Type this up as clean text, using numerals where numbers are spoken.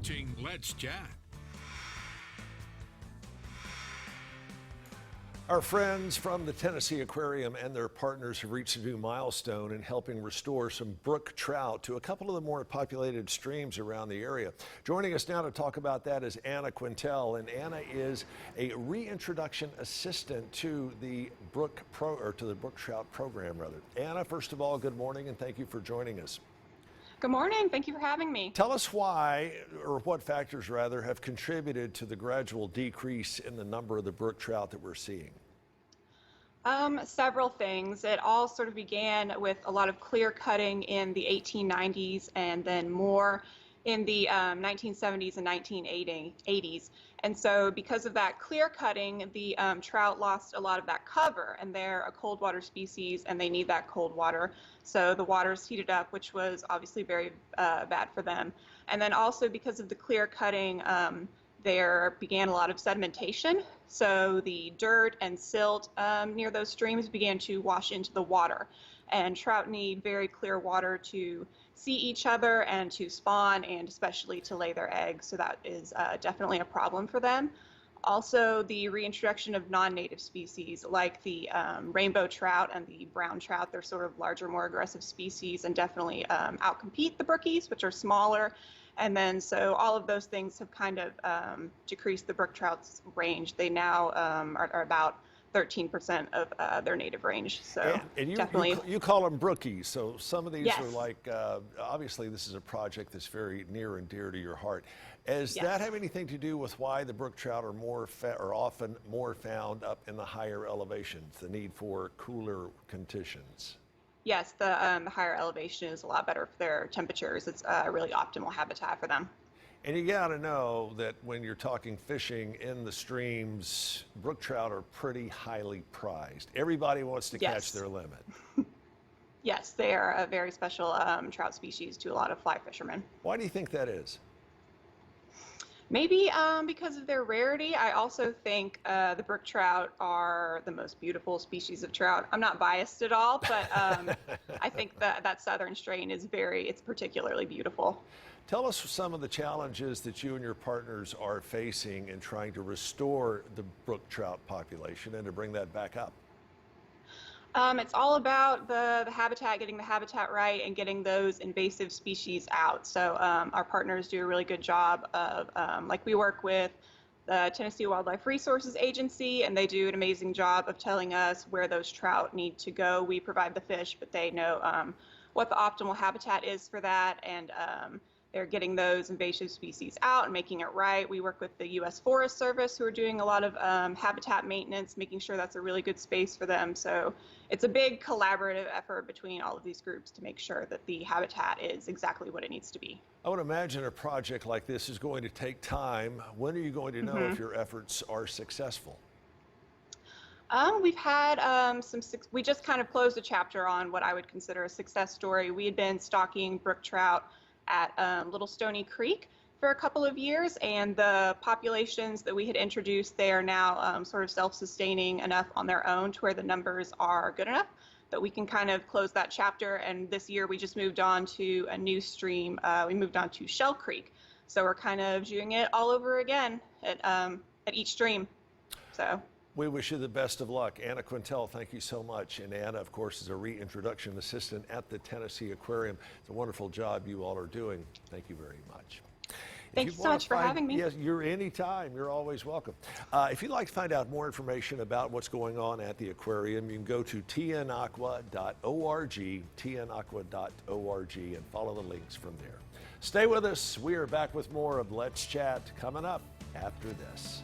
watching Let's Chat. Our friends from the Tennessee Aquarium and their partners have reached a new milestone in helping restore some brook trout to a couple of the more populated streams around the area. Joining us now to talk about that is Anna Quintrell, and Anna is a reintroduction assistant to the Brook Trout program, rather. Anna, first of all, good morning and thank you for joining us. Good morning. Thank you for having me. Tell us why, or what factors rather, have contributed to the gradual decrease in the number of the brook trout that we're seeing. Several things. It all sort of began with a lot of clear cutting in the 1890s and then more in the 1970s and 1980s. And so because of that clear cutting, the trout lost a lot of that cover, and they're a cold water species and they need that cold water. So the water's heated up, which was obviously very bad for them. And then also because of the clear cutting, there began a lot of sedimentation. So the dirt and silt near those streams began to wash into the water. And trout need very clear water to see each other and to spawn, and especially to lay their eggs. So that is definitely a problem for them. Also, the reintroduction of non-native species like the rainbow trout and the brown trout. They're sort of larger, more aggressive species and definitely outcompete the brookies, which are smaller. And then so all of those things have kind of decreased the brook trout's range. They now are about 13% of their native range. So and definitely. You call them brookies. So some of these Yes. are like, obviously this is a project that's very near and dear to your heart. Does Yes. that have anything to do with why the brook trout are often more found up in the higher elevations, the need for cooler conditions? Yes, the higher elevation is a lot better for their temperatures. It's a really optimal habitat for them. And you got to know that when you're talking fishing in the streams, brook trout are pretty highly prized. Everybody wants to catch their limit. Yes, they are a very special trout species to a lot of fly fishermen. Why do you think that is? Maybe because of their rarity. I also think the brook trout are the most beautiful species of trout. I'm not biased at all, but I think that southern strain is it's particularly beautiful. Tell us some of the challenges that you and your partners are facing in trying to restore the brook trout population and to bring that back up. It's all about the habitat, getting the habitat right and getting those invasive species out. So our partners do a really good job of, like we work with the Tennessee Wildlife Resources Agency, and they do an amazing job of telling us where those trout need to go. We provide the fish, but they know what the optimal habitat is for that, and they're getting those invasive species out and making it right. We work with the U.S. Forest Service, who are doing a lot of habitat maintenance, making sure that's a really good space for them. So it's a big collaborative effort between all of these groups to make sure that the habitat is exactly what it needs to be. I would imagine a project like this is going to take time. When are you going to know if your efforts are successful? We've had we just kind of closed a chapter on what I would consider a success story. We had been stocking brook trout at Little Stony Creek for a couple of years, and the populations that we had introduced, they are now sort of self-sustaining enough on their own to where the numbers are good enough that we can kind of close that chapter. And this year we just moved on to a new stream. We moved on to Shell Creek, so we're kind of doing it all over again at each stream. So we wish you the best of luck. Anna Quintrell, thank you so much. And Anna, of course, is a reintroduction assistant at the Tennessee Aquarium. It's a wonderful job you all are doing. Thank you very much. Thank you so much for having me. Yes, you're anytime. You're always welcome. If you'd like to find out more information about what's going on at the aquarium, you can go to tnaqua.org, tnaqua.org, and follow the links from there. Stay with us. We are back with more of Let's Chat coming up after this.